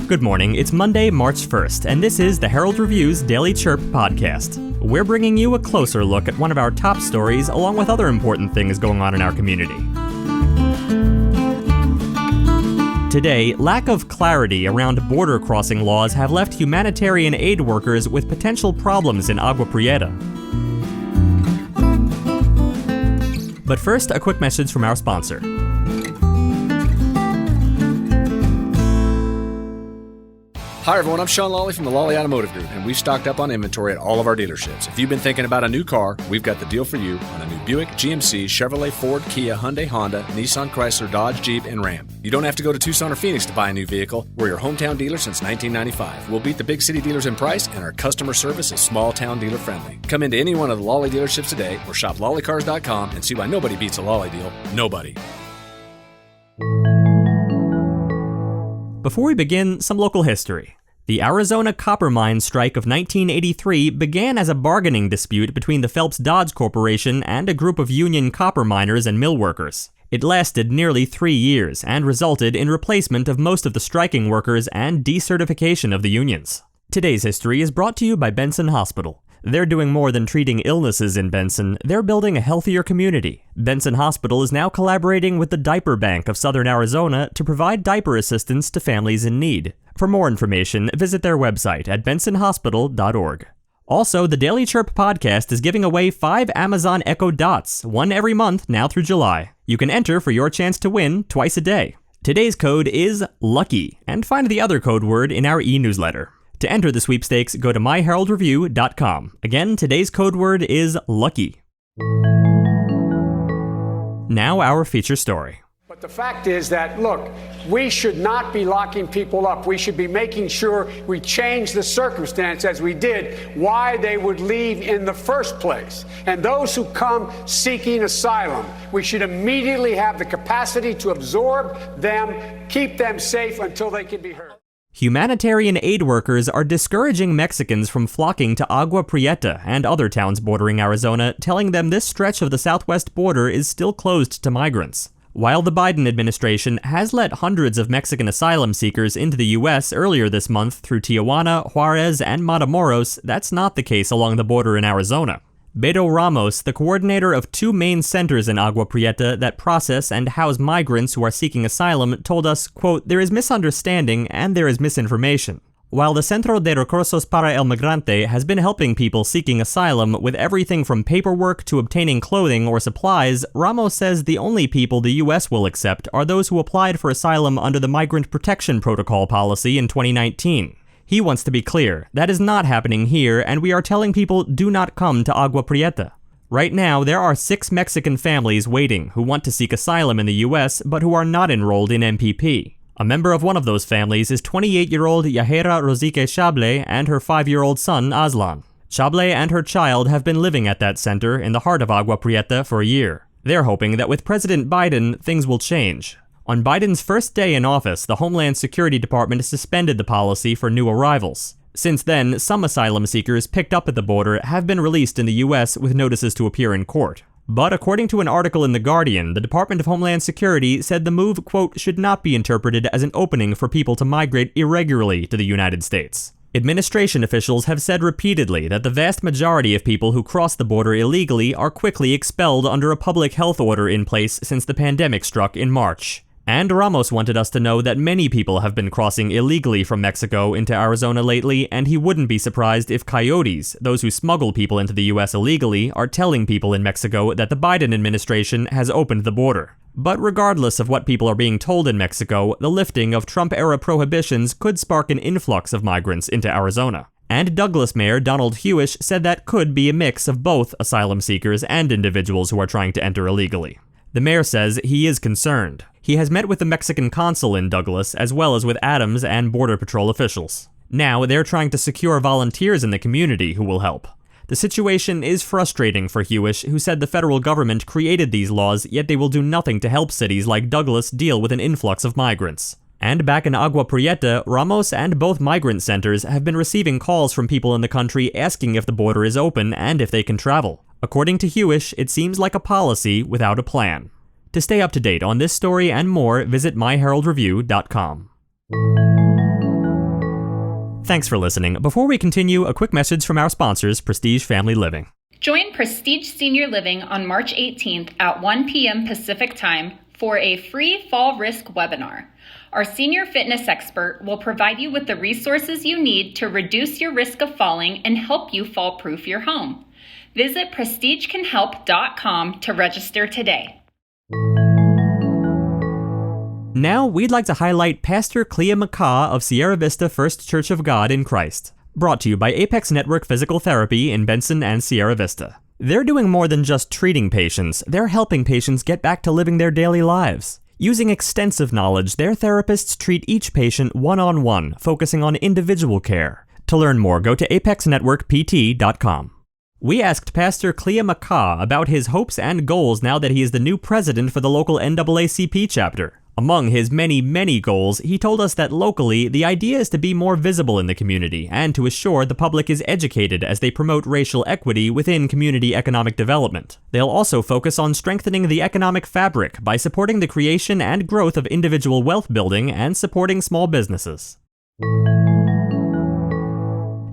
Good morning, it's Monday, March 1st, and this is the Herald Review's Daily Chirp podcast. We're bringing you a closer look at one of our top stories, along with other important things going on in our community. Today, lack of clarity around border crossing laws have left humanitarian aid workers with potential problems in Agua Prieta. But first, a quick message from our sponsor. Hi everyone, I'm Sean Lawley from the Lawley Automotive Group, and we've stocked up on inventory at all of our dealerships. If you've been thinking about a new car, we've got the deal for you on a new Buick, GMC, Chevrolet, Ford, Kia, Hyundai, Honda, Nissan, Chrysler, Dodge, Jeep, and Ram. You don't have to go to Tucson or Phoenix to buy a new vehicle. We're your hometown dealer since 1995. We'll beat the big city dealers in price, and our customer service is small town dealer friendly. Come into any one of the Lawley dealerships today or shop lawleycars.com and see why nobody beats a Lawley deal. Nobody. Before we begin, some local history. The Arizona copper mine strike of 1983 began as a bargaining dispute between the Phelps Dodge Corporation and a group of union copper miners and mill workers. It lasted nearly 3 years and resulted in replacement of most of the striking workers and decertification of the unions. Today's history is brought to you by Benson Hospital. They're doing more than treating illnesses in Benson, they're building a healthier community. Benson Hospital is now collaborating with the Diaper Bank of Southern Arizona to provide diaper assistance to families in need. For more information, visit their website at bensonhospital.org. Also, the Daily Chirp podcast is giving away 5 Amazon Echo Dots, one every month now through July. You can enter for your chance to win twice a day. Today's code is LUCKY, and find the other code word in our e-newsletter. To enter the sweepstakes, go to myheraldreview.com. Again, today's code word is LUCKY. Now our feature story. But the fact is that, look, we should not be locking people up. We should be making sure we change the circumstance, as we did, why they would leave in the first place. And those who come seeking asylum, we should immediately have the capacity to absorb them, keep them safe until they can be heard. Humanitarian aid workers are discouraging Mexicans from flocking to Agua Prieta and other towns bordering Arizona, telling them this stretch of the southwest border is still closed to migrants. While the Biden administration has let hundreds of Mexican asylum seekers into the U.S. earlier this month through Tijuana, Juarez and Matamoros, that's not the case along the border in Arizona. Beto Ramos, the coordinator of 2 main centers in Agua Prieta that process and house migrants who are seeking asylum, told us, quote, "There is misunderstanding and there is misinformation. While the Centro de Recursos para el Migrante has been helping people seeking asylum with everything from paperwork to obtaining clothing or supplies, Ramos says the only people the U.S. will accept are those who applied for asylum under the Migrant Protection Protocol policy in 2019. He wants to be clear, that is not happening here, and we are telling people do not come to Agua Prieta. Right now, there are 6 Mexican families waiting who want to seek asylum in the U.S., but who are not enrolled in MPP. A member of one of those families is 28-year-old Yahera Rosique Chable and her 5-year-old son, Aslan. Chable and her child have been living at that center in the heart of Agua Prieta for a year. They're hoping that with President Biden, things will change. On Biden's first day in office, the Homeland Security Department suspended the policy for new arrivals. Since then, some asylum seekers picked up at the border have been released in the U.S. with notices to appear in court. But according to an article in The Guardian, the Department of Homeland Security said the move, quote, should not be interpreted as an opening for people to migrate irregularly to the United States. Administration officials have said repeatedly that the vast majority of people who cross the border illegally are quickly expelled under a public health order in place since the pandemic struck in March. And Ramos wanted us to know that many people have been crossing illegally from Mexico into Arizona lately, and he wouldn't be surprised if coyotes, those who smuggle people into the U.S. illegally, are telling people in Mexico that the Biden administration has opened the border. But regardless of what people are being told in Mexico, the lifting of Trump-era prohibitions could spark an influx of migrants into Arizona. And Douglas Mayor Donald Hewish said that could be a mix of both asylum seekers and individuals who are trying to enter illegally. The mayor says he is concerned. He has met with the Mexican consul in Douglas, as well as with Adams and Border Patrol officials. Now, they're trying to secure volunteers in the community who will help. The situation is frustrating for Hewish, who said the federal government created these laws, yet they will do nothing to help cities like Douglas deal with an influx of migrants. And back in Agua Prieta, Ramos and both migrant centers have been receiving calls from people in the country asking if the border is open and if they can travel. According to Hewish, it seems like a policy without a plan. To stay up to date on this story and more, visit myheraldreview.com. Thanks for listening. Before we continue, a quick message from our sponsors, Prestige Family Living. Join Prestige Senior Living on March 18th at 1 p.m. Pacific Time for a free fall risk webinar. Our senior fitness expert will provide you with the resources you need to reduce your risk of falling and help you fall-proof your home. Visit prestigecanhelp.com to register today. Now, we'd like to highlight Pastor Clea McCaw of Sierra Vista First Church of God in Christ, brought to you by Apex Network Physical Therapy in Benson and Sierra Vista. They're doing more than just treating patients, they're helping patients get back to living their daily lives. Using extensive knowledge, their therapists treat each patient one-on-one, focusing on individual care. To learn more, go to apexnetworkpt.com. We asked Pastor Clea McCaw about his hopes and goals now that he is the new president for the local NAACP chapter. Among his many, many goals, he told us that locally, the idea is to be more visible in the community and to assure the public is educated as they promote racial equity within community economic development. They'll also focus on strengthening the economic fabric by supporting the creation and growth of individual wealth building and supporting small businesses.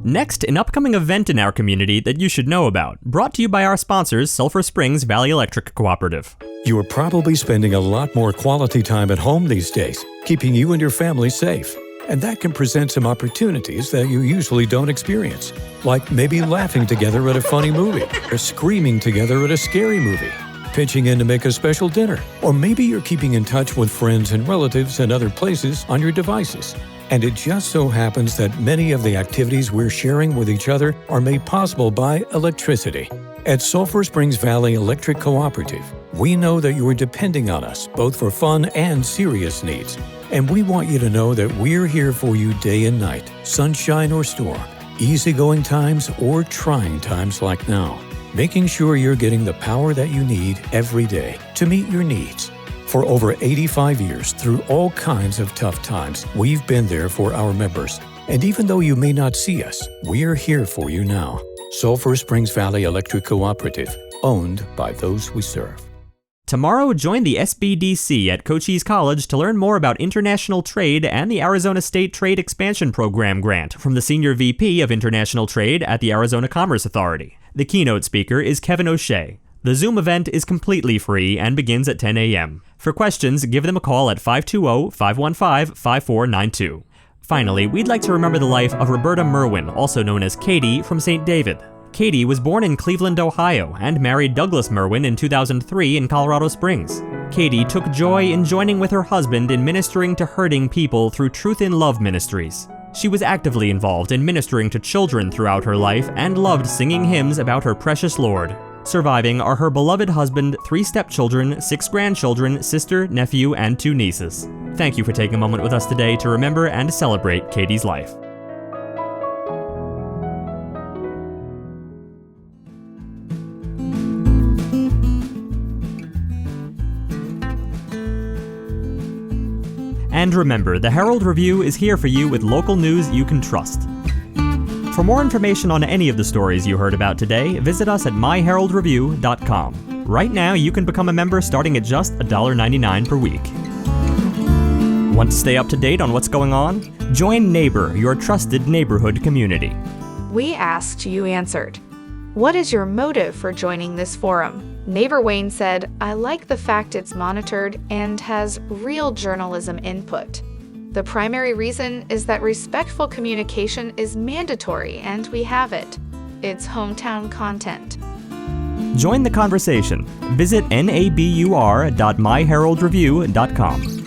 Next, an upcoming event in our community that you should know about, brought to you by our sponsors, Sulphur Springs Valley Electric Cooperative. You are probably spending a lot more quality time at home these days, keeping you and your family safe. And that can present some opportunities that you usually don't experience, like maybe laughing together at a funny movie, or screaming together at a scary movie, pitching in to make a special dinner, or maybe you're keeping in touch with friends and relatives in other places on your devices. And it just so happens that many of the activities we're sharing with each other are made possible by electricity. At Sulphur Springs Valley Electric Cooperative, we know that you are depending on us both for fun and serious needs. And we want you to know that we're here for you day and night, sunshine or storm, easygoing times or trying times like now, making sure you're getting the power that you need every day to meet your needs. For over 85 years, through all kinds of tough times, we've been there for our members. And even though you may not see us, we're here for you now. Sulphur Springs Valley Electric Cooperative, owned by those we serve. Tomorrow, join the SBDC at Cochise College to learn more about international trade and the Arizona State Trade Expansion Program grant from the Senior VP of International Trade at the Arizona Commerce Authority. The keynote speaker is Kevin O'Shea. The Zoom event is completely free and begins at 10 a.m. For questions, give them a call at 520-515-5492. Finally, we'd like to remember the life of Roberta Merwin, also known as Katie, from St. David. Katie was born in Cleveland, Ohio, and married Douglas Merwin in 2003 in Colorado Springs. Katie took joy in joining with her husband in ministering to hurting people through Truth in Love Ministries. She was actively involved in ministering to children throughout her life and loved singing hymns about her precious Lord. Surviving are her beloved husband, 3 stepchildren, 6 grandchildren, sister, nephew, and 2 nieces. Thank you for taking a moment with us today to remember and celebrate Katie's life. And remember, the Herald Review is here for you with local news you can trust. For more information on any of the stories you heard about today, visit us at myheraldreview.com. Right now, you can become a member starting at just $1.99 per week. Want to stay up to date on what's going on? Join Neighbor, your trusted neighborhood community. We asked, you answered. What is your motive for joining this forum? Neighbor Wayne said, I like the fact it's monitored and has real journalism input. The primary reason is that respectful communication is mandatory and we have it. It's hometown content. Join the conversation. Visit nabur.myheraldreview.com.